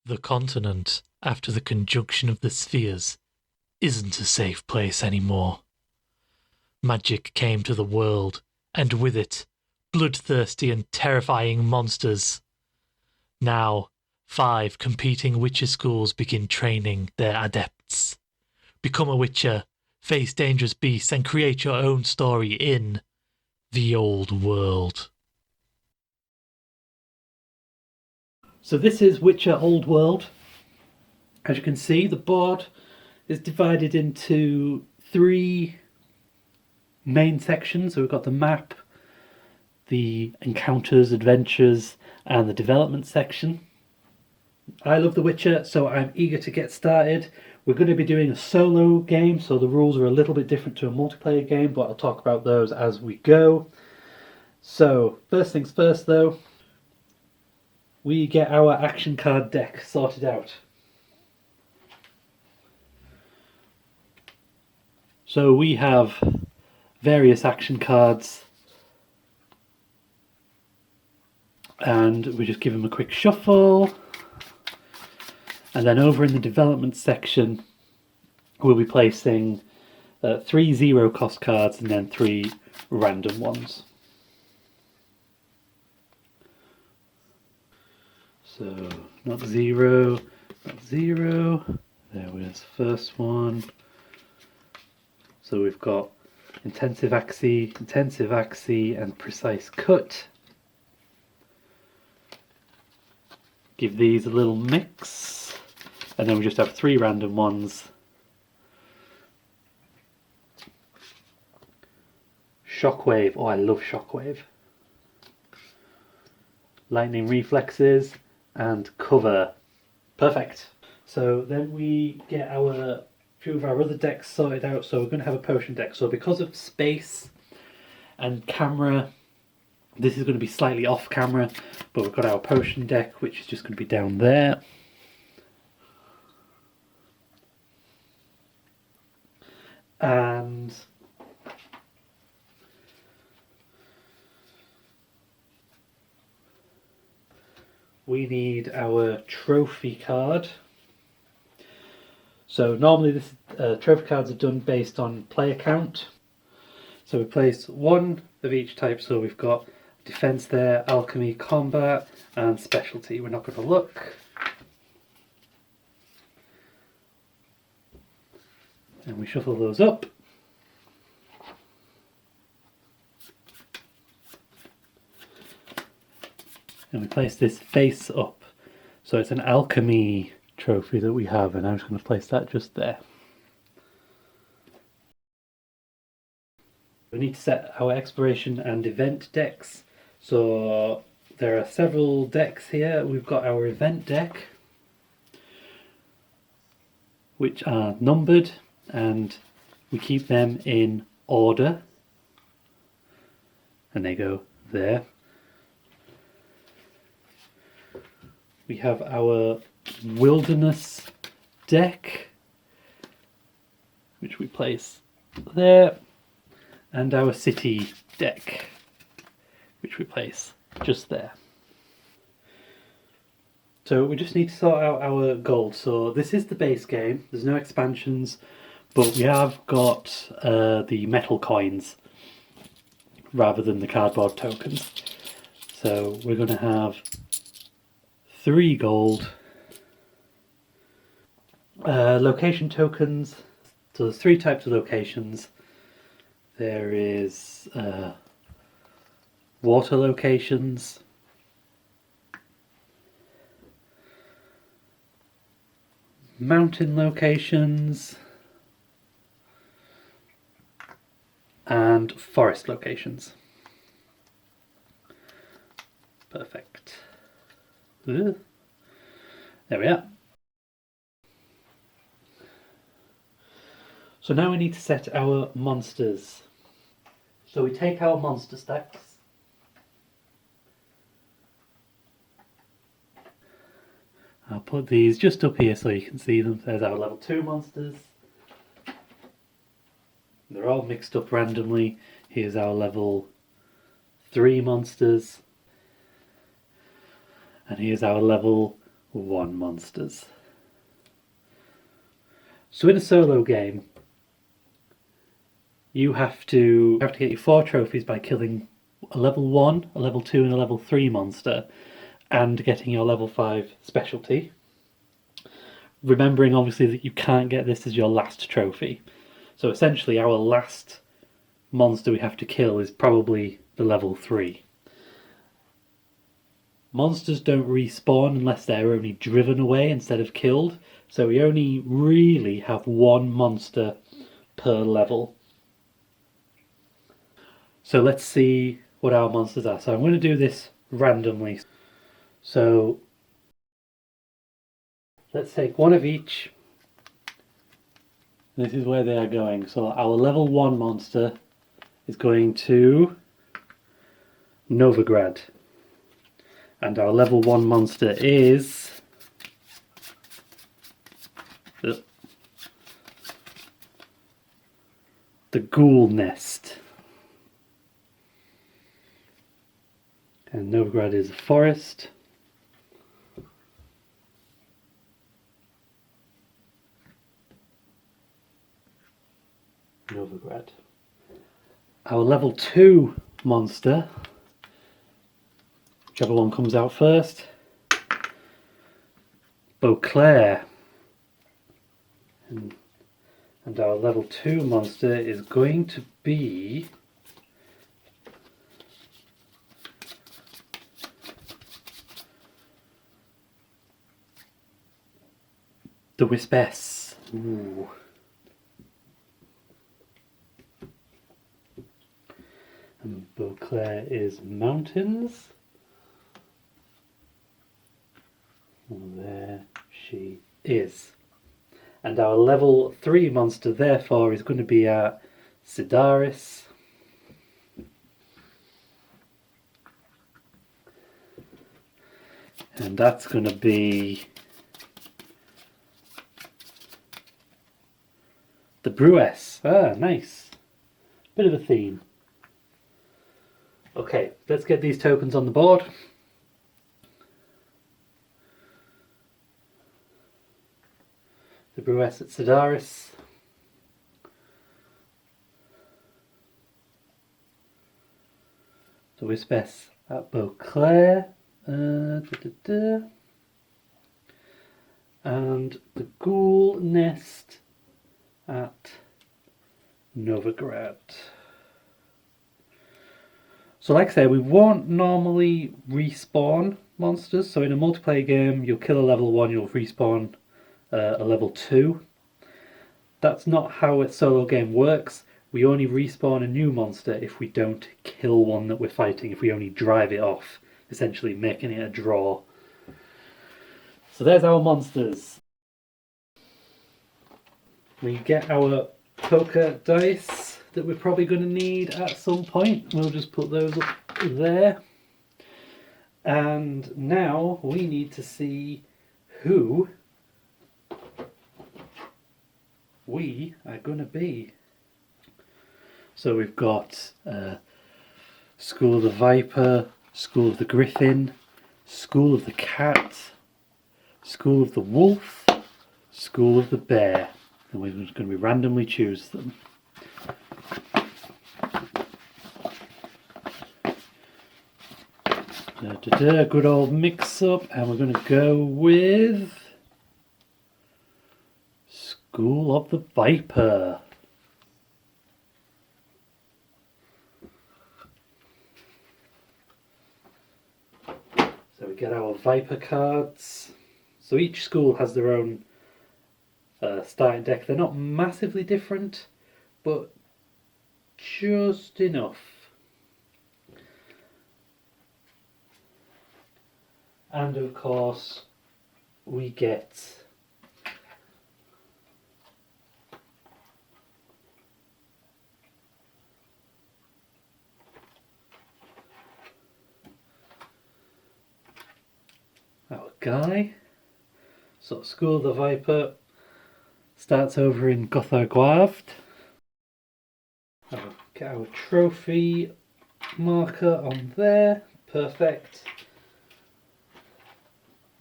The continent, after the conjunction of the spheres, isn't a safe place anymore. Magic came to the world, and with it, bloodthirsty and terrifying monsters. Now, 5 competing Witcher schools begin training their adepts. Become a Witcher, face dangerous beasts, and create your own story in the old world. So this is Witcher Old World. As you can see, the board is divided into 3 main sections. So we've got the map, the encounters, adventures, and the development section. I love The Witcher, so I'm eager to get started. We're going to be doing a solo game, so the rules are a little bit different to a multiplayer game, but I'll talk about those as we go. So, first things first though, we get our action card deck sorted out. So we have various action cards, and we just give them a quick shuffle. And then over in the development section, we'll be placing 3 zero cost cards and then 3 random ones. So, not 0, not 0. There was the first one. So we've got intensive axis, and precise cut. Give these a little mix, and then we just have 3 random ones. Shockwave, oh I love Shockwave. Lightning reflexes, and cover. Perfect. So then we get a few of our other decks sorted out. So we're going to have a potion deck. So because of space and camera, this is going to be slightly off camera, but we've got our potion deck, which is just going to be down there. And we need our trophy card. So normally this trophy cards are done based on player count. So we place 1 of each type. So we've got defense there, alchemy, combat, and specialty. We're not going to look. And we shuffle those up. And we place this face up. So it's an alchemy trophy that we have, and I'm just going to place that just there. We need to set our exploration and event decks. So there are several decks here. We've got our event deck, which are numbered, and we keep them in order, and they go there. We have our wilderness deck, which we place there, and our city deck, which we place just there. So we just need to sort out our gold. So this is the base game. There's no expansions, but we have got the metal coins rather than the cardboard tokens. So we're going to have 3 gold. Location tokens. So there's 3 types of locations. There is water locations, mountain locations, and forest locations. Perfect. There we are. So now we need to set our monsters. So we take our monster stacks. I'll put these just up here so you can see them. There's our level 2 monsters. They're all mixed up randomly. Here's our level 3 monsters. And here's our level 1 monsters. So in a solo game, you have to get your 4 trophies by killing a level 1, a level 2 and a level 3 monster, and getting your level 5 specialty. Remembering obviously that you can't get this as your last trophy. So essentially our last monster we have to kill is probably the level 3. Monsters don't respawn unless they're only driven away instead of killed, so we only really have 1 monster per level. So let's see what our monsters are. So I'm going to do this randomly. So let's take 1 of each. This is where they are going. So our level 1 monster is going to Novigrad. And our level 1 monster is the Ghoul Nest. And Novigrad is a forest. Novigrad. Our level 2 monster, whichever one comes out first, Beauclair. And our level 2 monster is going to be the Wispess. Ooh. And Beauclair is mountains. And there she is. And our level 3 monster therefore is going to be our Sidaris. And that's going to be the Brewess. Ah, nice. Bit of a theme. Okay, let's get these tokens on the board. The Brewess at Sidaris. The Wispess at Beauclair. And the Ghoul Nest at Novigrad. So like I say, we won't normally respawn monsters. So in a multiplayer game, you'll kill a level 1, you'll respawn a level 2. That's not how a solo game works. We only respawn a new monster if we don't kill one that we're fighting, if we only drive it off, essentially making it a draw. So there's our monsters. We get our poker dice that we're probably going to need at some point. We'll just put those up there. And now we need to see who we are going to be. So we've got School of the Viper, School of the Griffin, School of the Cat, School of the Wolf, School of the Bear. And we're just going to randomly choose them. Good old mix up, and we're going to go with School of the Viper. So we get our Viper cards. So each school has their own starting deck. They're not massively different, but just enough. And of course, we get our guy. So School of the Viper starts over in Gothargwavd. Get our trophy marker on there. Perfect.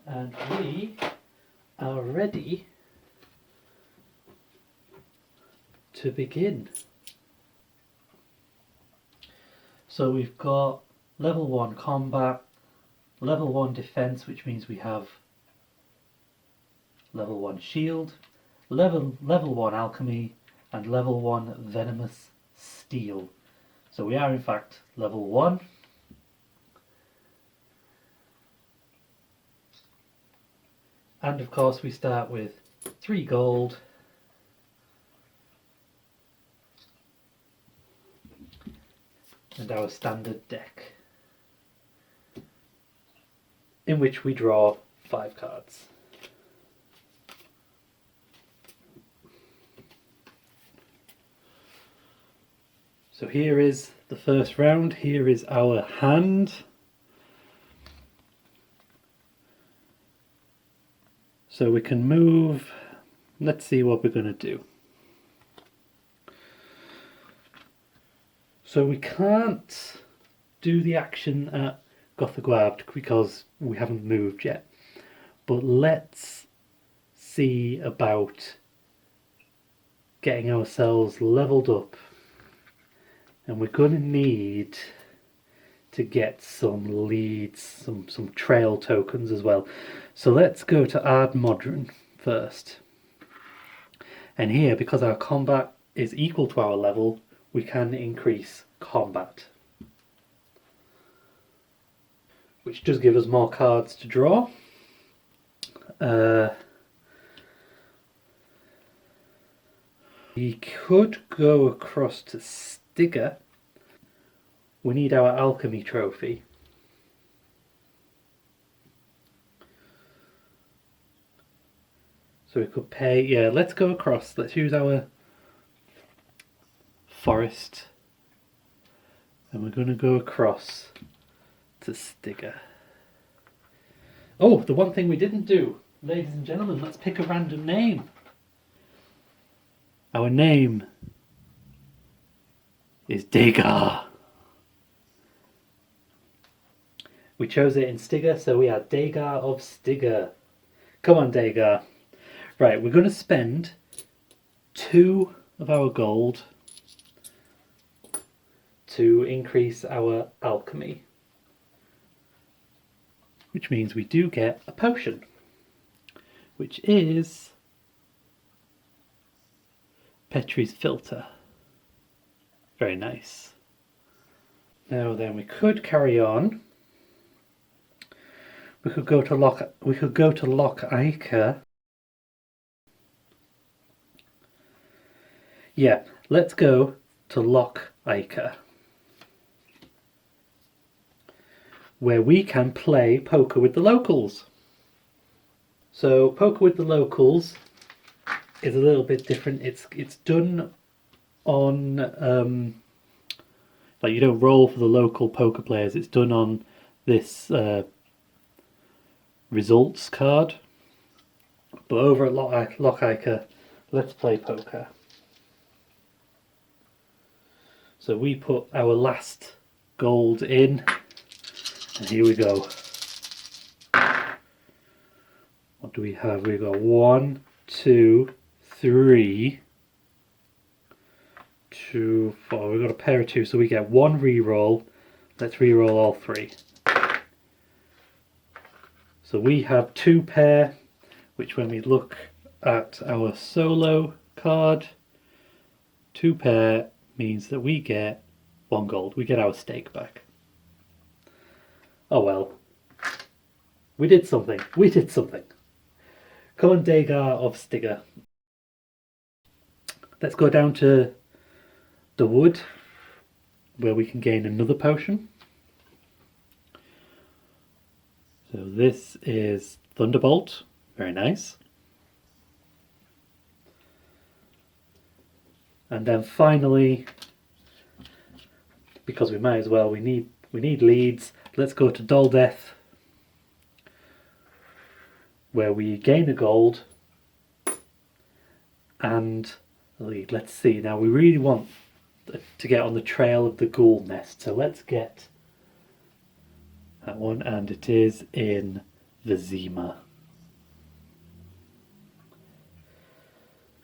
And we are ready to begin. So we've got level 1 combat, level 1 defense, which means we have level 1 shield, level 1 alchemy, and level 1 venomous steel. So we are in fact level 1. And of course we start with 3 gold, and our standard deck, in which we draw 5 cards. So here is the first round, here is our hand. So we can move, let's see what we're going to do. So we can't do the action at Gothagward because we haven't moved yet. But let's see about getting ourselves leveled up. And we're going to need to get some leads, some trail tokens as well. So let's go to Ardmodron first. And here, because our combat is equal to our level, we can increase combat, which does give us more cards to draw. We could go across to Stigger. We need our alchemy trophy. So we could pay, yeah, let's go across. Let's use our forest. And we're going to go across to Stigger. Oh, the one thing we didn't do, ladies and gentlemen, let's pick a random name. Our name is Dagar. We chose it in Stigger, so we are Dagar of Stigger. Come on, Dagar. Right, we're going to spend 2 of our gold to increase our alchemy, which means we do get a potion, which is Petri's Filter. Very nice. Now then, we could carry on. We could go to Loch Ica. Yeah, let's go to Loch Ica, where we can play poker with the locals. So poker with the locals is a little bit different. It's done on like you don't roll for the local poker players. It's done on this results card. But over at Loch Ica, let's play poker. So we put our last gold in, and here we go. What do we have? We've got 1, 2, 3, 2, 4. We've got a pair of 2, so we get 1 reroll. Let's reroll all 3. So we have 2 pair, which when we look at our solo card, 2 pair means that we get 1 gold. We get our stake back. Oh well. We did something. We did something. Come on, Dagar of Stigger. Let's go down to the wood, where we can gain another potion. So this is Thunderbolt. Very nice. And then finally, because we might as well, we need leads. Let's go to Doldeth, where we gain a gold and a lead. Let's see. Now we really want to get on the trail of the ghoul nest, so let's get that one, and it is in Vizima.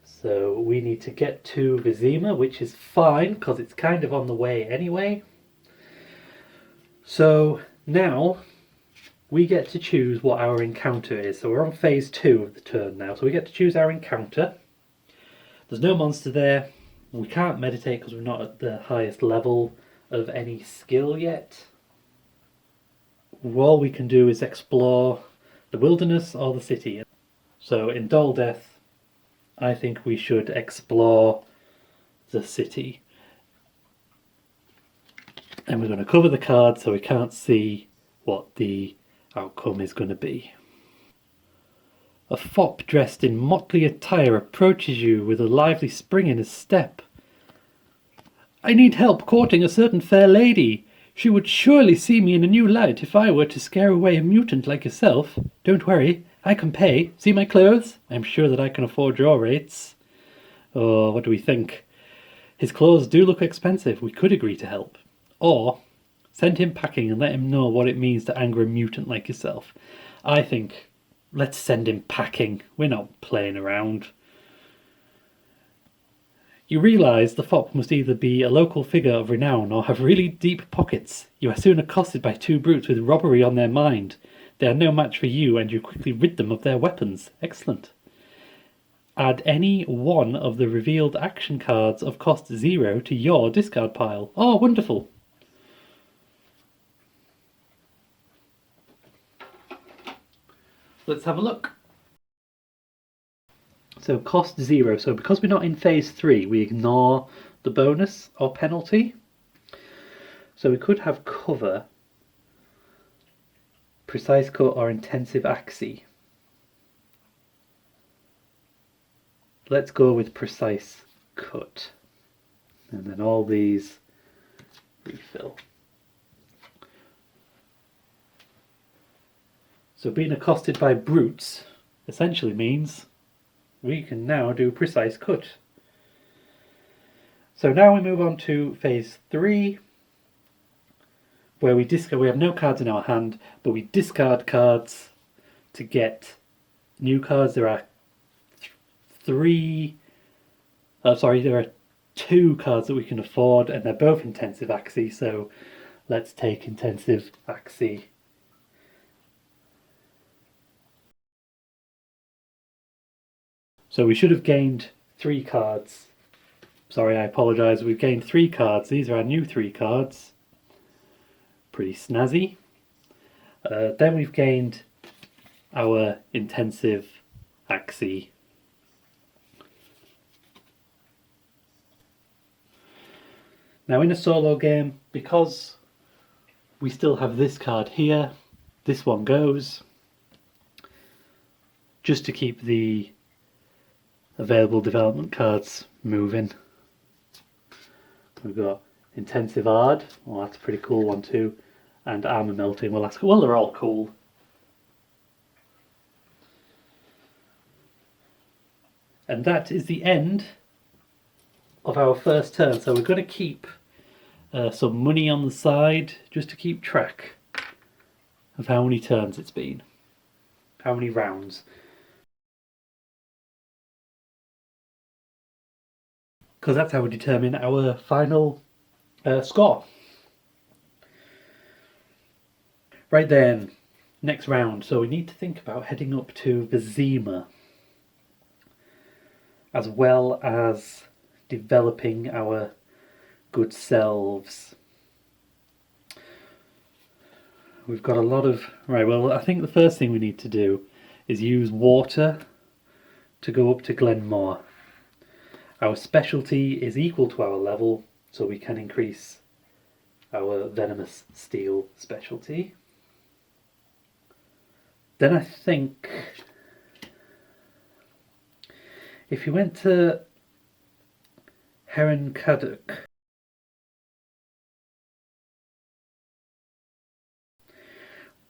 So we need to get to Vizima, which is fine because it's kind of on the way anyway. So now we get to choose what our encounter is. So we're on phase 2 of the turn now. So we get to choose our encounter. There's no monster there. We can't meditate because we're not at the highest level of any skill yet. All we can do is explore the wilderness or the city. So in Dull Death, I think we should explore the city. And we're going to cover the card so we can't see what the outcome is going to be. A fop dressed in motley attire approaches you with a lively spring in his step. I need help courting a certain fair lady. She would surely see me in a new light if I were to scare away a mutant like yourself. Don't worry, I can pay. See my clothes? I'm sure that I can afford your rates. Oh, what do we think? His clothes do look expensive. We could agree to help. Or send him packing and let him know what it means to anger a mutant like yourself. I think let's send him packing. We're not playing around. You realise the fop must either be a local figure of renown or have really deep pockets. You are soon accosted by two brutes with robbery on their mind. They are no match for you, and you quickly rid them of their weapons. Excellent. Add any one of the revealed action cards of cost 0 to your discard pile. Oh, wonderful. Let's have a look. So cost 0. So because we're not in phase 3, we ignore the bonus or penalty. So we could have cover, precise cut, or intensive axi. Let's go with precise cut. And then all these refill. So being accosted by brutes essentially means we can now do precise cut. So now we move on to phase 3, where we discard. We have no cards in our hand, but we discard cards to get new cards. There are there are 2 cards that we can afford, and they're both intensive axi. So let's take intensive axi. So we should have gained 3 cards. Sorry, I apologise. We've gained 3 cards. These are our new 3 cards. Pretty snazzy. Then we've gained our intensive axi. Now in a solo game, because we still have this card here, this one goes, just to keep the available development cards moving. We've got Intensive Ard, well that's a pretty cool one too, and Armor Melting, well they're all cool. And that is the end of our first turn, so we're going to keep some money on the side just to keep track of how many turns it's been, how many rounds. Because that's how we determine our final score. Right then, next round. So we need to think about heading up to Vizima, as well as developing our good selves. We've got a lot of... Right, well, I think the first thing we need to do is use water to go up to Glenmore. Our specialty is equal to our level, so we can increase our venomous steel specialty. Then I think if you went to Heron Caddock,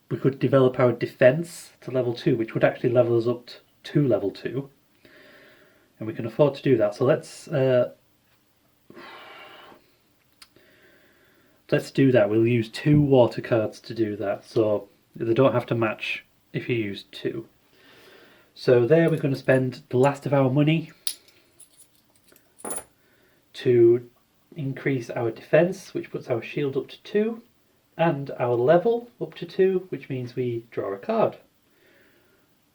we could develop our defense to level 2, which would actually level us up to level 2. And we can afford to do that. So let's do that. We'll use 2 water cards to do that. So they don't have to match if you use 2. So there we're going to spend the last of our money to increase our defense, which puts our shield up to 2, and our level up to 2, which means we draw a card.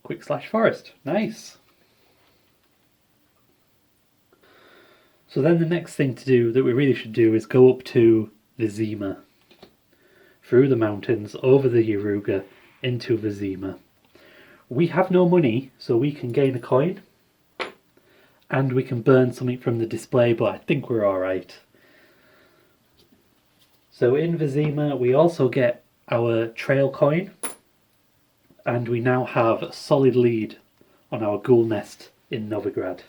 Quick/forest. Nice. So then the next thing to do that we really should do is go up to Vizima. Through the mountains, over the Yaruga, into Vizima. We have no money, so we can gain a coin. And we can burn something from the display, but I think we're alright. So in Vizima, we also get our trail coin. And we now have a solid lead on our ghoul nest in Novigrad.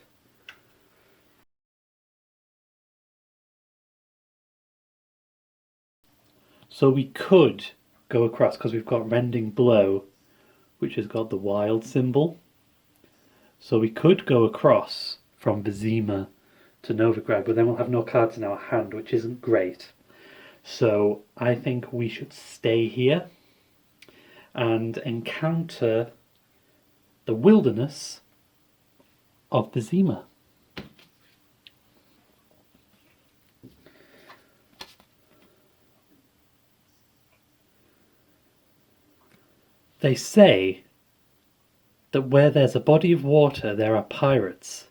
So we could go across, because we've got Rending Blow, which has got the wild symbol. So we could go across from Vizima to Novigrad, but then we'll have no cards in our hand, which isn't great. So I think we should stay here and encounter the wilderness of Vizima. They say that where there's a body of water, there are pirates.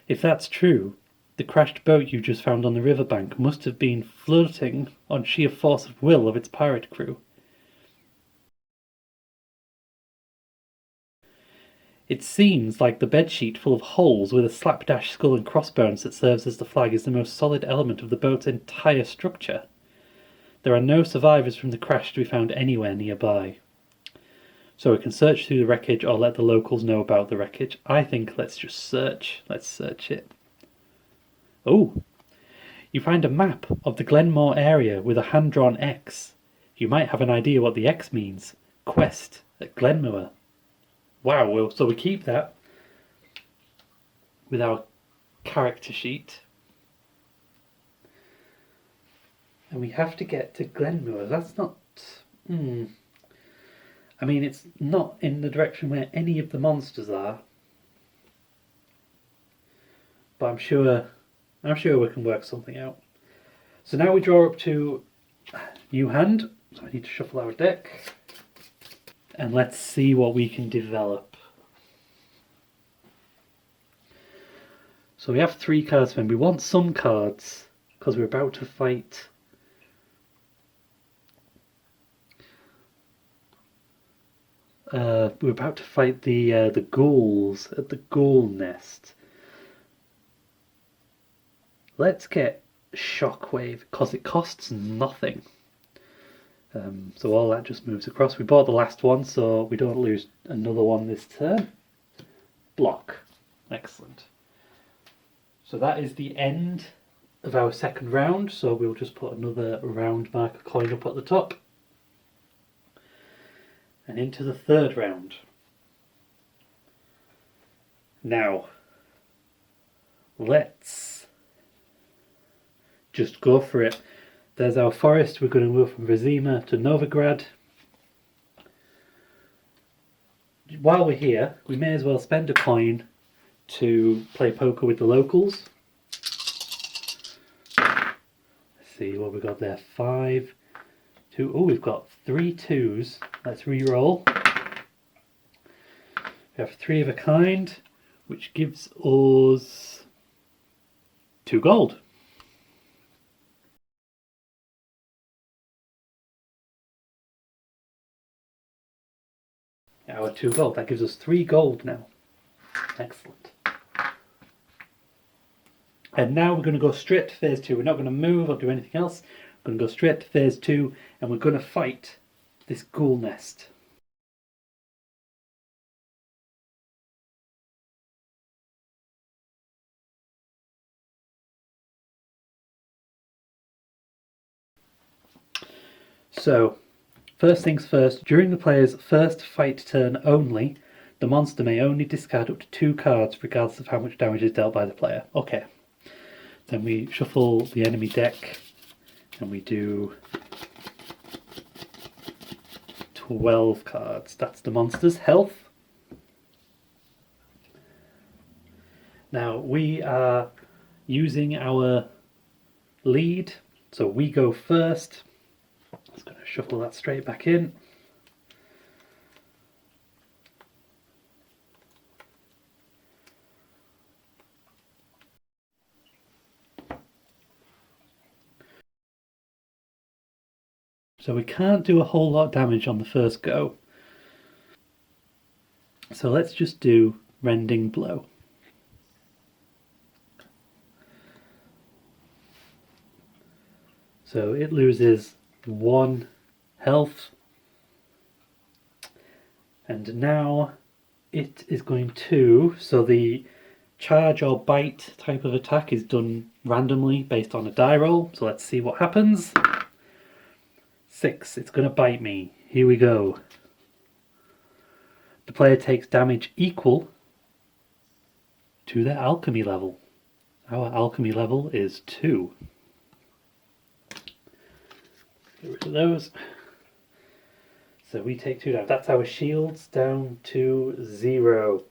If that's true, the crashed boat you just found on the riverbank must have been floating on sheer force of will of its pirate crew. It seems like the bedsheet full of holes with a slapdash skull and crossbones that serves as the flag is the most solid element of the boat's entire structure. There are no survivors from the crash to be found anywhere nearby. So we can search through the wreckage or let the locals know about the wreckage. I think let's just search. Let's search it. Oh, you find a map of the Glenmore area with a hand-drawn X. You might have an idea what the X means. Quest at Glenmore. Wow, well, so we keep that with our character sheet. And we have to get to Glenmore. That's not... I mean, it's not in the direction where any of the monsters are. But I'm sure we can work something out. So now we draw up to new hand. So I need to shuffle our deck. And let's see what we can develop. So we have 3 cards, and we want some cards because we're about to fight... we're about to fight the ghouls at the ghoul nest. Let's get Shockwave because it costs nothing. So all that just moves across. We bought the last one, so we don't lose another one this turn. Block. Excellent. So that is the end of our second round. So we'll just put another round marker coin up at the top. And into the third round. Now, let's just go for it. There's our forest. We're going to go from Vizima to Novigrad. While we're here, we may as well spend a coin to play poker with the locals. Let's see what we got there. 5, 2. Oh, we've got 3 2s. Let's re-roll. We have 3 of a kind, which gives us 2 gold. Our 2 gold. That gives us 3 gold now. Excellent. And now we're going to go straight to phase 2. We're not going to move or do anything else. We're going to go straight to phase 2 and we're going to fight this ghoul nest. So, first things first, during the player's first fight turn only, the monster may only discard up to 2 cards regardless of how much damage is dealt by the player. Okay. Then we shuffle the enemy deck and we do 12 cards. That's the monster's health. Now we are using our lead, so we go first. I'm just going to shuffle that straight back in. So we can't do a whole lot of damage on the first go. So let's just do Rending Blow. So it loses 1 health. And now it is going to... So the charge or bite type of attack is done randomly based on a die roll. So let's see what happens. 6. It's going to bite me. Here we go. The player takes damage equal to their alchemy level. Our alchemy level is 2. Get rid of those. So we take 2 down. That's our shields down to 0.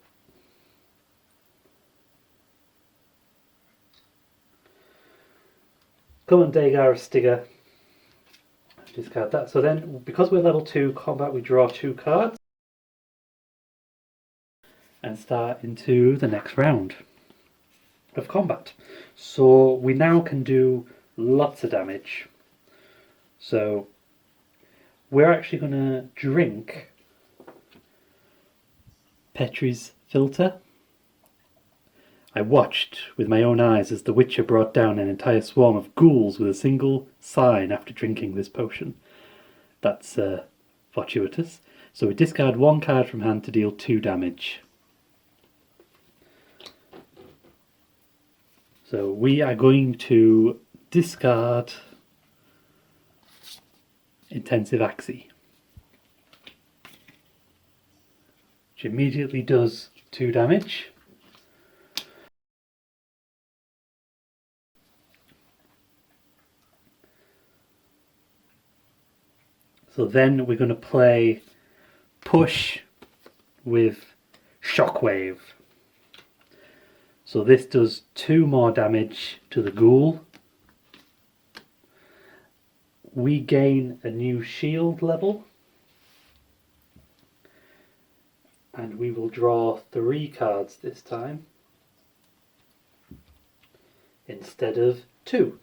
Come on, Dagar Stigger. Discard that. So then, because we're level 2 combat, we draw 2 cards and start into the next round of combat. So we now can do lots of damage. So we're actually going to drink Petri's filter. I watched with my own eyes as the Witcher brought down an entire swarm of ghouls with a single sign after drinking this potion. That's fortuitous. So we discard 1 card from hand to deal 2 damage. So we are going to discard Intensive Axii, which immediately does 2 damage. So then we're going to play Push with Shockwave. So this does 2 more damage to the ghoul. We gain a new shield level. And we will draw 3 cards this time instead of 2.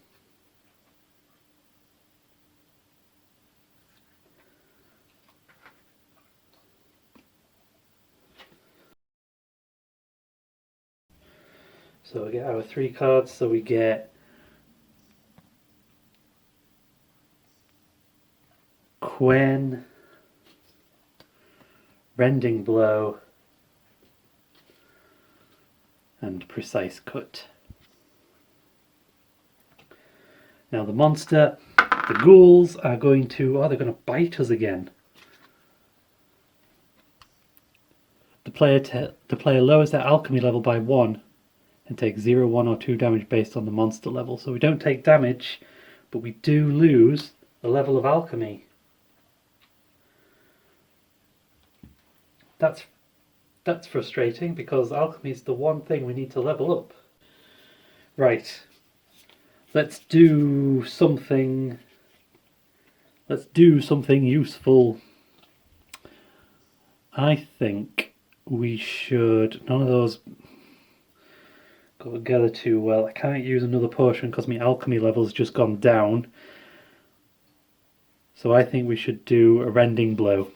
So we get our 3 cards, so we get Quen, Rending Blow, and Precise Cut. Now the monster, the ghouls are going to... Oh, they're going to bite us again. The player lowers their alchemy level by 1 and takes 0, 1 or 2 damage based on the monster level. So we don't take damage, but we do lose a level of alchemy. That's frustrating because alchemy is the one thing we need to level up. Right. Let's do something useful. I think we should... None of those go together too well. I can't use another potion because my alchemy level's just gone down. So I think we should do a Rending Blow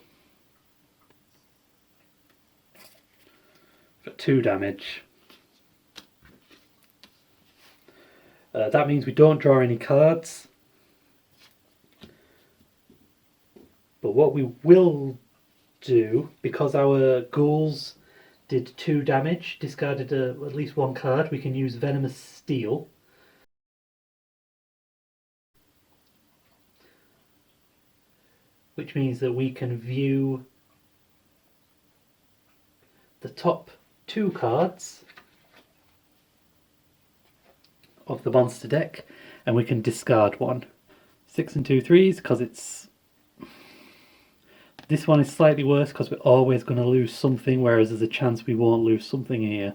for 2 damage. That means we don't draw any cards. But what we will do, because our ghouls did 2 damage, discarded at least 1 card, we can use Venomous Steel. Which means that we can view the top 2 cards of the monster deck, and we can discard 1. 6 and 2 3s, because it's... This one is slightly worse because we're always going to lose something, whereas there's a chance we won't lose something here.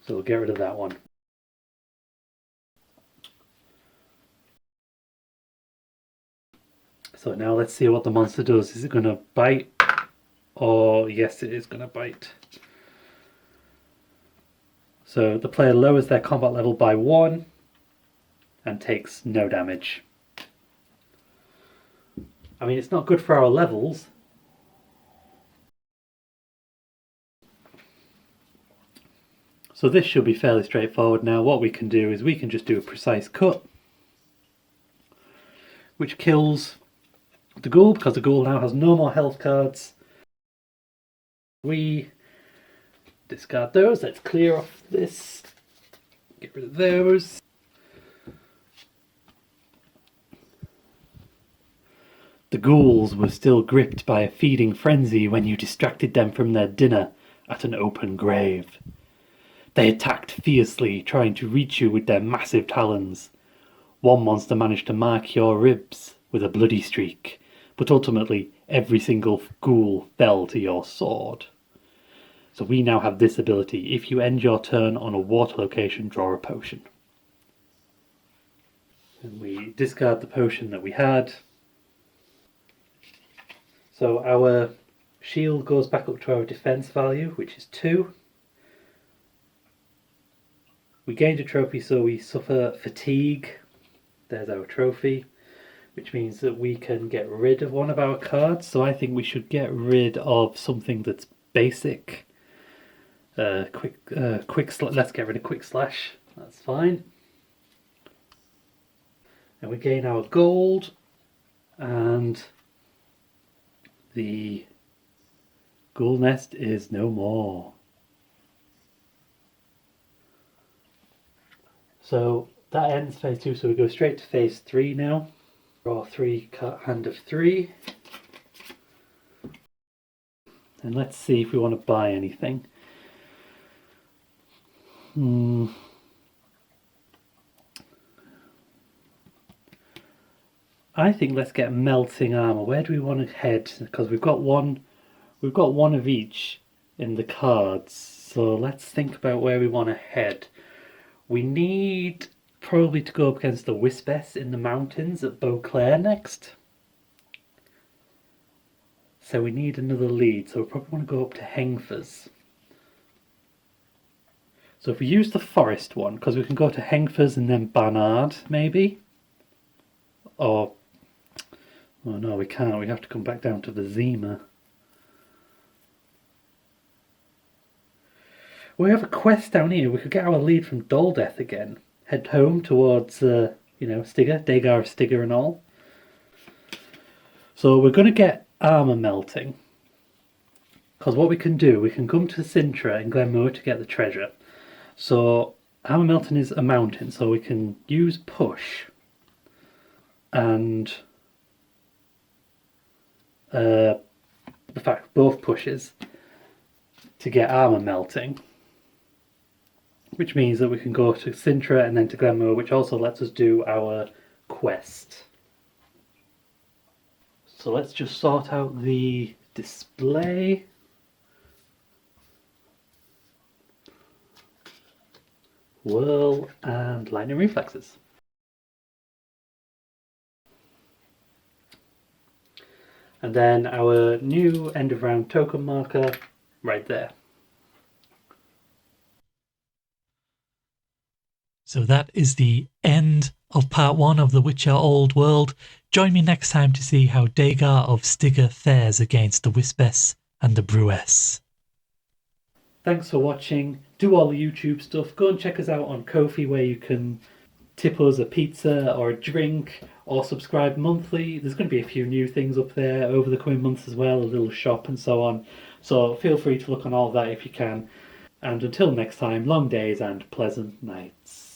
So we'll get rid of that one. So now let's see what the monster does. Is it going to bite? Oh, yes, it is going to bite. So the player lowers their combat level by 1 and takes no damage. I mean, it's not good for our levels. So this should be fairly straightforward now. What we can do is we can just do a precise cut, which kills the ghoul, because the ghoul now has no more health cards. We discard those. Let's clear off this. Get rid of those. The ghouls were still gripped by a feeding frenzy when you distracted them from their dinner at an open grave. They attacked fiercely, trying to reach you with their massive talons. One monster managed to mark your ribs with a bloody streak, but ultimately every single ghoul fell to your sword. So we now have this ability. If you end your turn on a water location, draw a potion. And we discard the potion that we had. So our shield goes back up to our defense value, which is 2. We gained a trophy, so we suffer fatigue. There's our trophy, which means that we can get rid of one of our cards. So I think we should get rid of something that's basic. Let's get rid of Quick Slash. That's fine. And we gain our gold, and the ghoul nest is no more. So that ends phase 2, so we go straight to phase 3 now. Draw 3, hand of 3. And let's see if we want to buy anything. I think let's get melting armor. Where do we want to head? Because we've got one of each in the cards. So let's think about where we want to head. We need probably to go up against the Wispess in the mountains at Beauclair next. So we need another lead. So we probably want to go up to Hengfors. So if we use the forest one, because we can go to Hengfors and then Barnard, maybe. Or, oh no, we can't. We have to come back down to the Zima. We have a quest down here. We could get our lead from Doldeth again. Head home towards, Stigger, Dagar of Stigger and all. So we're going to get armor melting. Because what we can do, we can come to Sintra in Glenmoor to get the treasure. So armor melting is a mountain, so we can use push. And in fact, both pushes to get armor melting. Which means that we can go to Sintra and then to Glenmoor, which also lets us do our quest. So let's just sort out the display. Whirl and lightning reflexes. And then our new end of round token marker right there. So that is the end of part 1 of The Witcher Old World. Join me next time to see how Dagar of Stigger fares against the Wispess and the Brewess. Thanks for watching. Do all the YouTube stuff. Go and check us out on Ko-fi, where you can tip us a pizza or a drink, or subscribe monthly. There's going to be a few new things up there over the coming months as well, a little shop and so on. So feel free to look on all of that if you can. And until next time, long days and pleasant nights.